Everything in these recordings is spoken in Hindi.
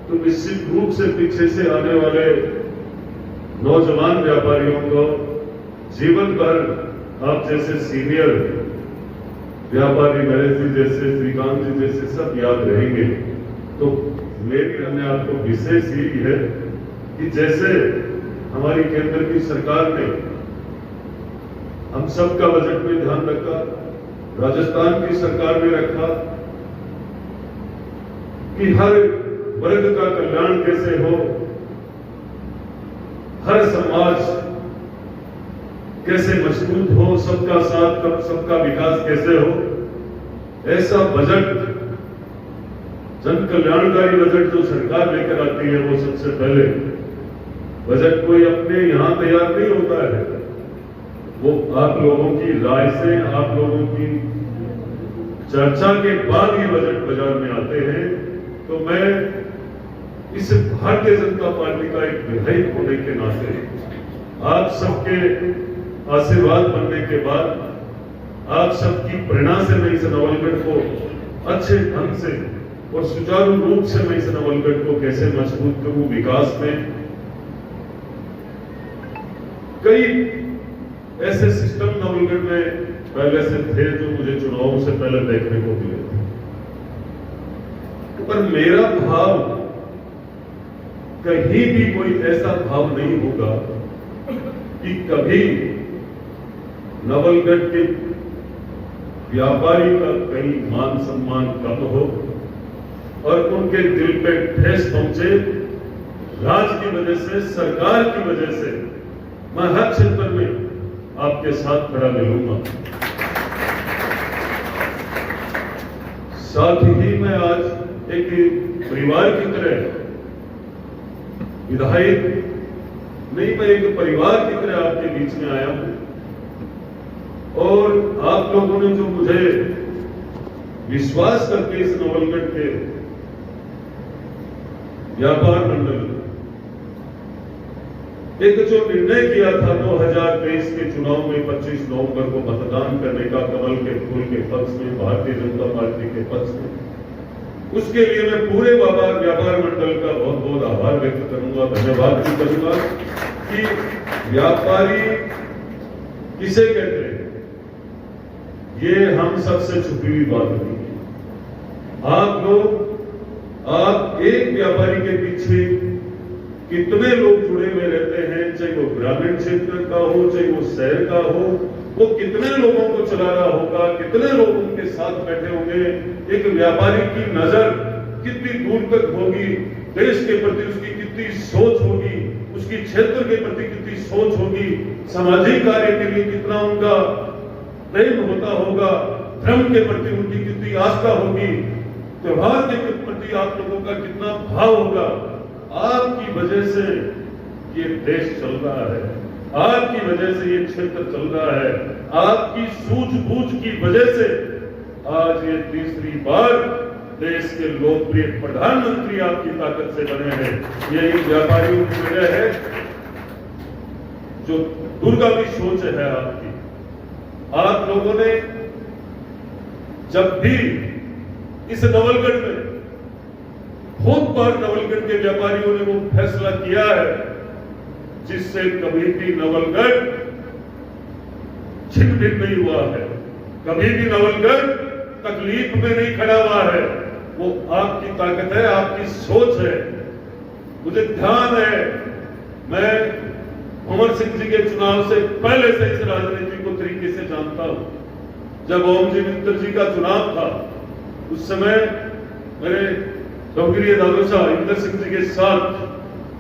तो निश्चित रूप से पीछे से आने वाले नौजवान व्यापारियों को जीवन भर आप जैसे सीनियर व्यापारी नरेश जी जैसे, श्रीकांत जी जैसे सब याद रहेंगे। तो मेरी अन्य आपको विशेष यही है कि जैसे हमारी केंद्र की सरकार ने हम सबका बजट में ध्यान रखा, राजस्थान की सरकार ने रखा कि हर वर्ग का कल्याण कैसे हो, हर समाज कैसे मजबूत हो, सबका साथ सबका विकास कैसे हो, ऐसा बजट, जन कल्याणकारी बजट जो सरकार लेकर आती है वो सबसे पहले बजट कोई अपने यहां तैयार नहीं होता है, वो आप लोगों की राय से, आप लोगों की चर्चा के बाद ये बजट बाजार में आते हैं। तो मैं इस भारतीय जनता पार्टी का एक विधायक होने के नाते आप सबके आशीर्वाद बनने के बाद, आप सबकी प्रेरणा से मैं इस नवलगढ़ को अच्छे ढंग से और सुचारू रूप से मैं इस नवलगढ़ को कैसे मजबूत करूं विकास में। कई ऐसे सिस्टम नवलगढ़ में पहले से थे जो मुझे चुनावों से पहले देखने को मिले थे, पर मेरा भाव कहीं भी कोई ऐसा भाव नहीं होगा कि कभी नवलगढ़ के व्यापारी का कहीं मान सम्मान कम हो और उनके दिल पे ठेस पहुंचे। राज की वजह से, सरकार की वजह से मैं हर क्षेत्र में आपके साथ खड़ा मिलूंगा। साथ ही मैं आज एक परिवार की तरह विधायक नहीं, मैं एक परिवार की तरह आपके बीच में आया हूं और आप लोगों ने जो मुझे विश्वास करके इस नवलगढ़ के व्यापार मंडल एक जो निर्णय किया था 2023 के चुनाव में 25 नवंबर को मतदान करने का कमल के फूल के पक्ष में, भारतीय जनता पार्टी के पक्ष में, उसके लिए मैं पूरे व्यापार मंडल का बहुत बहुत आभार व्यक्त करूंगा, धन्यवाद भी करूंगा कि व्यापारी किसे कहते हैं ये हम सबसे छुपी हुई बात नहीं है। आप लोग, आप एक व्यापारी के पीछे कितने लोग जुड़े हुए रहते हैं, चाहे वो ग्रामीण क्षेत्र का हो, चाहे वो शहर का हो, वो कितने लोगों को चला रहा होगा, कितने लोग उनके साथ बैठे होंगे। एक व्यापारी की नजर कितनी दूर तक होगी, देश के प्रति उसकी कितनी सोच होगी, उसकी क्षेत्र के प्रति कितनी सोच होगी, सामाजिक कार्य के लिए कितना उनका प्रेम होता होगा, धर्म के प्रति उनकी कितनी आस्था होगी, त्योहार के प्रति आप लोगों का कितना भाव होगा। आपकी वजह से ये देश चल रहा है, आपकी वजह से ये क्षेत्र चल रहा है, आपकी सूझबूझ की वजह से आज ये तीसरी बार देश के लोकप्रिय प्रधानमंत्री आपकी ताकत से बने हैं। यही व्यापारियों की वजह है, जो दूरगामी सोच है आपकी। आप लोगों ने जब भी इस नवलगढ़ में बहुत बार नवलगढ़ के व्यापारियों ने वो फैसला किया है जिससे कभी भी नवलगढ़ छिन-भिन नहीं हुआ है, कभी भी नवलगढ़ तकलीफ में नहीं खड़ा हुआ है। वो आपकी ताकत है, आपकी सोच है। मुझे ध्यान है, मैं अमर सिंह जी के चुनाव से पहले से इस राजनीति को तरीके से जानता हूं। जब ओम जी मित्तर जी का चुनाव था उस समय मेरे डोगरी दादोसा इंदर सिंह जी के साथ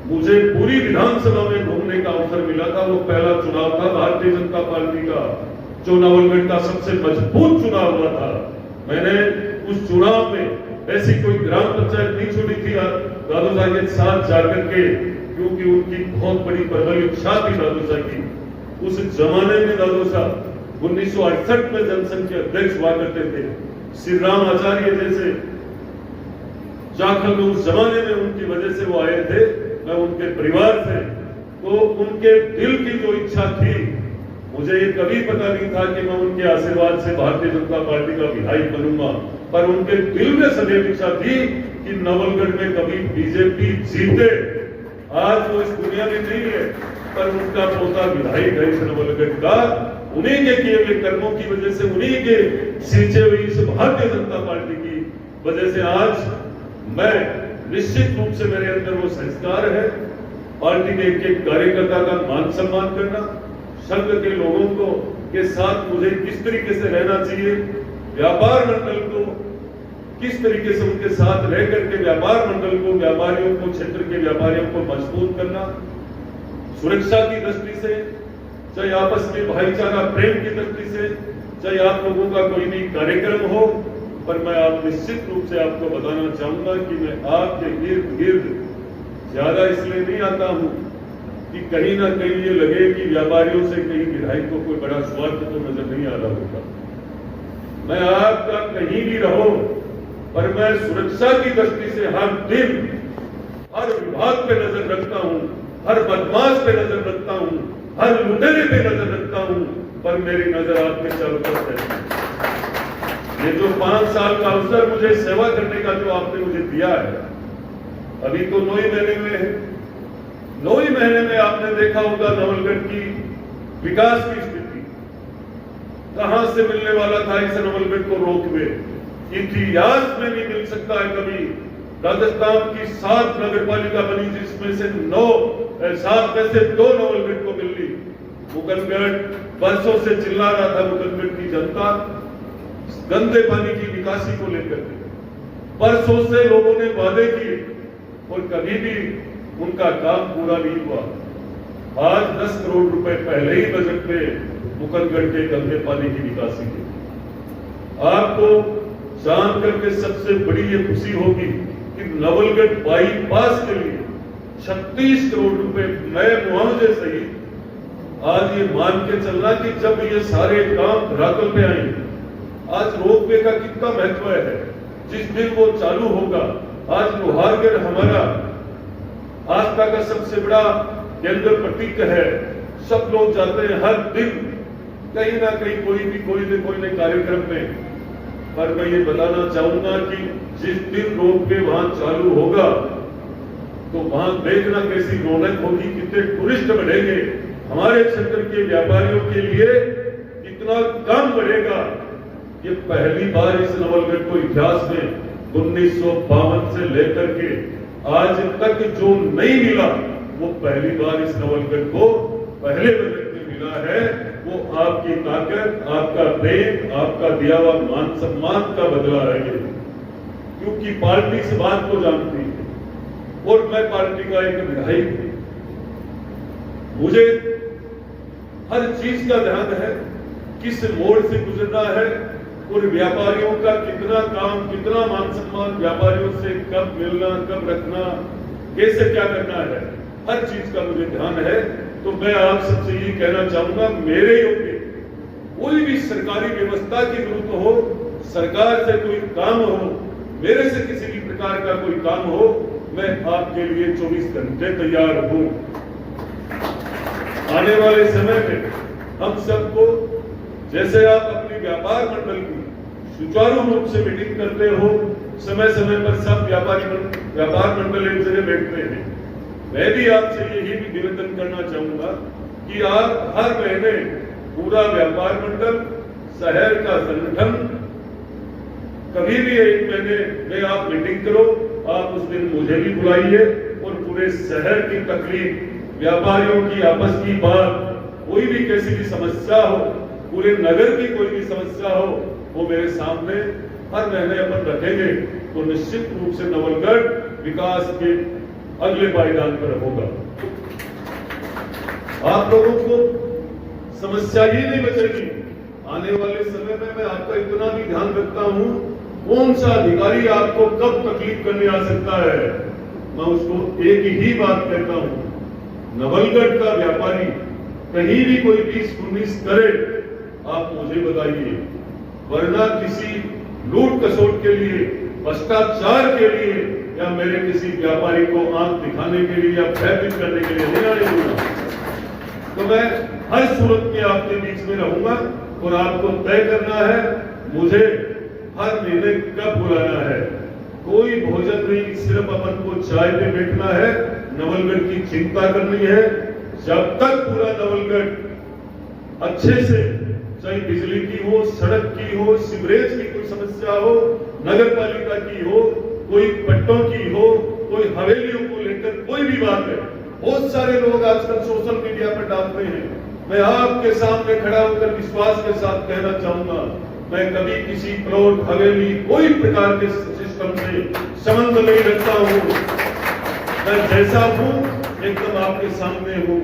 मुझे पूरी विधानसभा में घूमने का अवसर मिला था। वो पहला चुनाव था भारतीय जनता पार्टी का, जो नवलगढ़ का सबसे मजबूत चुनाव हुआ था। मैंने उस चुनाव में ऐसी कोई ग्राम पंचायत नहीं छोड़ी थी दादोसा के साथ जाकर के, क्योंकि उनकी बहुत बड़ी प्रबल इच्छा थी दादोसा की। उस जमाने में दादोसा 1968 में जनसंघ के अध्यक्ष हुआ करते थे। श्री राम आचार्य जैसे जाखल में उस जमाने में उनकी वजह से वो आए थे, मैं उनके परिवार से, तो उनके दिल की जो इच्छा थी, मुझे ये कभी पता नहीं था कि मैं उनके आशीर्वाद से भारतीय जनता पार्टी का विधायक बनूंगा, पर उनके दिल में सदैव इच्छा थी कि नवलगढ़ में कभी बीजेपी जीते। आज वो इस दुनिया में नहीं है, पर उनका पोता विधायक है इस नवलगढ़ का। उन्हीं के किए हुए कर्मों की वजह से, उन्हीं के सींचे हुई इस भारतीय जनता पार्टी की वजह से आज मैं निश्चित रूप से मेरे अंदर वो संस्कार है पार्टी के एक एक कार्यकर्ता का मान सम्मान करना, संघ के लोगों को के साथ मुझे किस तरीके से रहना चाहिए, व्यापार मंडल को किस तरीके से उनके साथ रह करके व्यापार मंडल को, व्यापारियों को, क्षेत्र के व्यापारियों को मजबूत करना, सुरक्षा की दृष्टि से, चाहे आपस में भाईचारा प्रेम की दृष्टि से, चाहे आप लोगों का कोई भी कार्यक्रम हो, पर मैं आप निश्चित रूप से आपको बताना चाहूंगा कि मैं आपके इर्द गिर्द ज्यादा इसलिए नहीं आता हूं कि कहीं ना कहीं ये लगे कि व्यापारियों से कहीं विधायक को कोई बड़ा स्वार्थ तो नजर नहीं आ रहा होगा। मैं आपका कहीं भी रहो, पर मैं सुरक्षा की दृष्टि से हर दिन हर विभाग पे नजर रखता हूं, हर बदमाश पे नजर रखता हूं, हर लुटेरे पे नजर रखता हूं, पर मेरी नजर आपके चारों तरफ रहती है। ये जो 5 साल का अवसर मुझे सेवा करने का जो आपने मुझे दिया है, अभी तो 9 ही महीने में है। 9 ही महीने में आपने देखा होगा नवलगढ़ की विकास की स्थिति कहां से मिलने वाला था इस नवलगढ़ को रोकवे। इतिहास में भी मिल सकता है कभी। राजस्थान की 7 नगरपालिका बनी जिसमें से 7 में से 2 नवलगढ़ को मिली। मुकंदगढ़ वर्षों से चिल्ला रहा था, मुकंदगढ़ की जनता गंदे पानी की निकासी को लेकर वर्षों से लोगों ने वादे किए और कभी भी उनका काम पूरा नहीं हुआ। आज 10 करोड़ रुपए पहले ही बजट में मुकंदगढ़ के गंदे पानी की निकासी की। आपको जान करके सबसे बड़ी ये खुशी होगी कि नवलगढ़ बाईपास के लिए 36 करोड़ रुपए नए मुआवजे सहित आज ये मान के चलना कि जब ये सारे काम धरातल पे आएंगे, आज रोपवे का कितना महत्व है। जिस दिन वो चालू होगा, आज लोहारगढ़ हमारा आस्था का सबसे बड़ा केंद्र प्रतीक है। सब लोग जाते हैं हर दिन कहीं ना कहीं कोई न कार्यक्रम में। पर मैं ये बताना चाहूंगा कि जिस दिन रोपवे वहां चालू होगा तो वहां देखना कैसी रौनक होगी, कितने टूरिस्ट बढ़ेंगे, हमारे क्षेत्र के व्यापारियों के लिए कितना काम बढ़ेगा। ये पहली बार इस नवलगढ़ को इतिहास में 1952 से लेकर के आज तक जो नहीं मिला, वो पहली बार इस नवलगढ़ को पहले बजट में मिला है। वो आपकी ताकत, आपका प्रेम, आपका दिया हुआ मान सम्मान का बदला है ये। क्योंकि पार्टी इस बात को जानती है और मैं पार्टी का एक विधायक हूं, मुझे हर चीज का ध्यान है, किस मोड़ से गुजरना है और व्यापारियों का कितना काम, कितना मान सम्मान, व्यापारियों से कब मिलना, कब रखना, कैसे क्या करना है, हर चीज का मुझे ध्यान है। तो मैं आप सबसे ये कहना चाहूंगा, मेरे योग्य कोई भी सरकारी व्यवस्था की जरूरत हो, सरकार से कोई काम हो, मेरे से किसी भी प्रकार का कोई काम हो, मैं आपके लिए 24 घंटे तैयार हूं। आने वाले समय में हम सबको, जैसे आप अपनी व्यापार मंडल की सुचारू रूप से मीटिंग करते हो, समय समय पर सब व्यापार मंडल एक जगह बैठते हैं, मैं भी आपसे यही भी निवेदन करना चाहूंगा कि आप हर महीने पूरा व्यापार मंडल, शहर का संगठन, कभी भी एक महीने में आप मीटिंग करो। आप उस दिन मुझे भी बुलाइए और पूरे शहर की तकलीफ, व्यापारियों की आपस की बात, कोई भी कैसी भी समस्या हो, पूरे नगर की कोई भी समस्या हो, वो मेरे सामने हर महीने अपन रखेंगे तो निश्चित रूप से नवलगढ़ विकास के अगले पायदान पर होगा। आप लोगों को समस्या ही नहीं बचेगी। आने वाले समय में मैं आपका इतना भी ध्यान रखता हूं, कौन सा अधिकारी आपको कब तकलीफ करने आ सकता है, मैं उसको एक ही बात कहता हूं, नवलगढ़ का व्यापारी कहीं भी कोई 20-19 करे, आप मुझे बताइए, वरना किसी लूट खसोट के लिए, भ्रष्टाचार के लिए या मेरे किसी व्यापारी को आंख दिखाने के लिए या भयभीत करने के लिए नहीं आने दूंगा। तो मैं हर सूरत में आपके बीच में रहूंगा और आपको तय करना है मुझे हर महीने कब बुलाना है, कोई भोजन नहीं, सिर्फ अपन को चाय पे बैठना है, नवलगढ़ की चिंता करनी है। जब तक पूरा नवलगढ़ अच्छे से, चाहे बिजली की हो, सड़क की हो, सीवरेज की कोई समस्या हो, नगर पालिका की हो, कोई पट्टों की हो, कोई हवेलियों को लेकर कोई भी बात है, बहुत सारे लोग आजकल सोशल मीडिया पर डालते हैं। मैं आपके सामने खड़ा होकर विश्वास के साथ कहना चाहूंगा, मैं कभी किसी प्लॉट, हवेली, कोई प्रकार के सिस्टम से संबंध नहीं रखता हूं। मैं जैसा हूं एकदम आपके सामने हूं,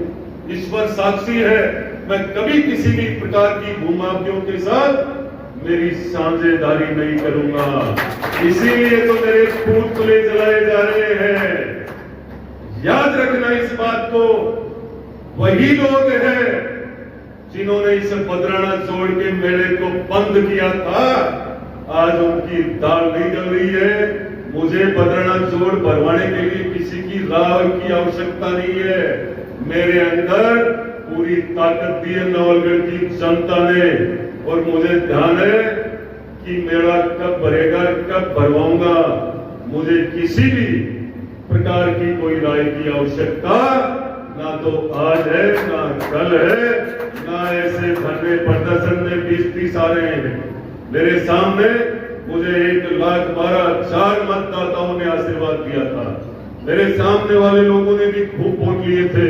ईश्वर साक्षी है। मैं कभी किसी भी प्रकार की भूमाफियों के साथ मेरी साझेदारी नहीं करूंगा। इसीलिए तो मेरे पुतले जलाए जा रहे हैं। याद रखना इस बात को, वही लोग हैं जिन्होंने इस बदराना जोड़ के मेले को बंद किया था, आज उनकी दाल नहीं जल रही है। मुझे बदराना जोड़ भरवाने के लिए किसी की राह की आवश्यकता नहीं है। मेरे अंदर पूरी ताकत दी है नवलगढ़ की जनता ने, और मुझे ध्यान है कि मेला कब भरेगा, कब भरवाऊंगा। मुझे किसी भी प्रकार की कोई राय की आवश्यकता ना तो आज है, ना कल है, ना ऐसे धरने प्रदर्शन में 20-30 आ रहे हैं। मेरे सामने मुझे 1,12,004 मतदाताओं ने आशीर्वाद दिया था। मेरे सामने वाले लोगों ने भी खूब वोट लिए थे।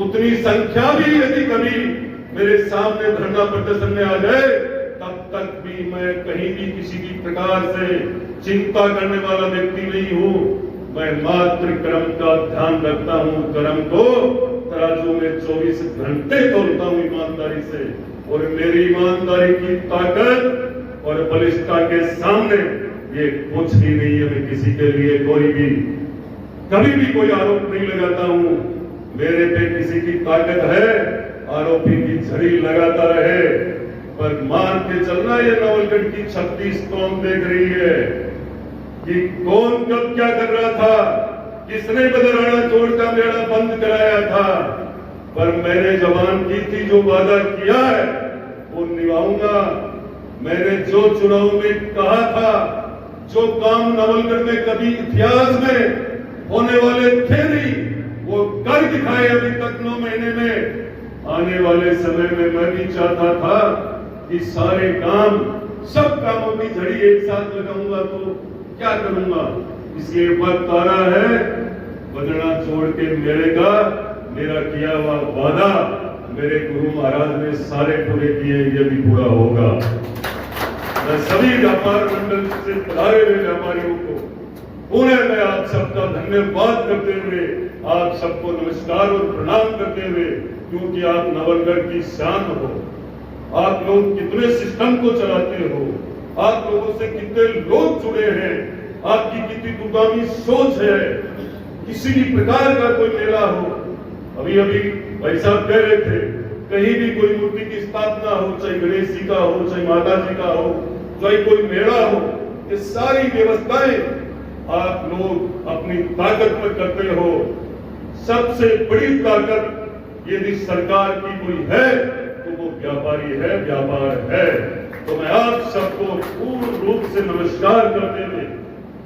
उतनी संख्या भी यदि कभी मेरे सामने धरना प्रदर्शन में आ जाए, तब तक भी मैं कहीं भी किसी भी प्रकार से चिंता करने वाला व्यक्ति नहीं हूं। मैं मात्र कर्म का ध्यान रखता हूं, कर्म को तराजू में 24 घंटे तोलता हूं ईमानदारी से, और मेरी ईमानदारी की ताकत और बलिष्ठता के सामने ये कुछ भी नहीं है। मैं किसी के लिए कोई भी कभी भी कोई आरोप नहीं लगाता हूं। मेरे पे किसी की ताकत है, आरोपी की झड़ी लगाता रहे, पर मान के चलना ये नवलगढ़ की 36 कौम देख रही है कि कौन कब क्या कर रहा था, किसने बदराना जोड़ का मेला बंद कराया था। पर मैंने जबान की थी, जो वादा किया है वो निभाऊंगा। मैंने जो चुनाव में कहा था, जो काम नवलगढ़ में कभी इतिहास में होने वाले थे नहीं, वो कर दिखाए अभी तक 9 महीने में। आने वाले समय में मैं भी चाहता था कि सारे काम, सब कामों की झड़ी एक साथ लगाऊंगा तो क्या करूंगा। इसलिए वक्त आ रहा है, बदराना जोड़ के मेले का मेरा किया हुआ वादा मेरे गुरु महाराज ने सारे पूरे किए, ये भी पूरा होगा। मैं सभी व्यापार मंडल से पधारे हुए व्यापारियों को पुनः मैं आप सबका धन्यवाद करते हुए, आप सबको नमस्कार और प्रणाम करते हुए, क्योंकि आप नवलगढ़ की शान हो। आप लोग कितने सिस्टम को चलाते हो, आप लोगों से कितने लोग जुड़े हैं, आपकी कितनी दूरगामी सोच है। किसी भी प्रकार का कोई मेला हो, अभी अभी भाई साहब कह रहे थे, कहीं भी कोई मूर्ति की स्थापना हो, चाहे गणेश जी का हो, चाहे माता जी का हो, चाहे कोई मेला हो, ये सारी व्यवस्थाएं आप लोग अपनी ताकत में करते हो। सबसे बड़ी ताकत यदि सरकार की कोई है तो वो व्यापारी है, व्यापार है। तो मैं आप सबको पूर्ण रूप से नमस्कार करते हुए,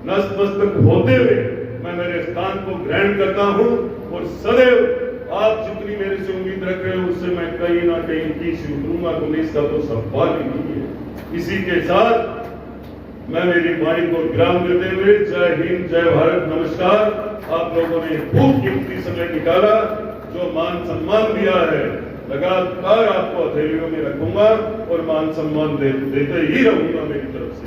नतमस्तक होते हुए मैं मेरे स्थान को ग्रहण करता हूं, और सदैव आप जितनी मेरे से उम्मीद रख रहे हो उससे मैं कहीं ना कहीं पीछे उतरूंगा, तो इसका तो सवाल ही नहीं है। इसी के साथ मैं मेरी वाणी को विराम देते हुए, जय हिंद, जय भारत, नमस्कार। आप लोगों ने खूब कीमती समय निकाला, जो मान सम्मान दिया है लगातार आपको हथेलियों में रखूंगा और मान सम्मान देते ही रहूंगा मेरी तरफ से।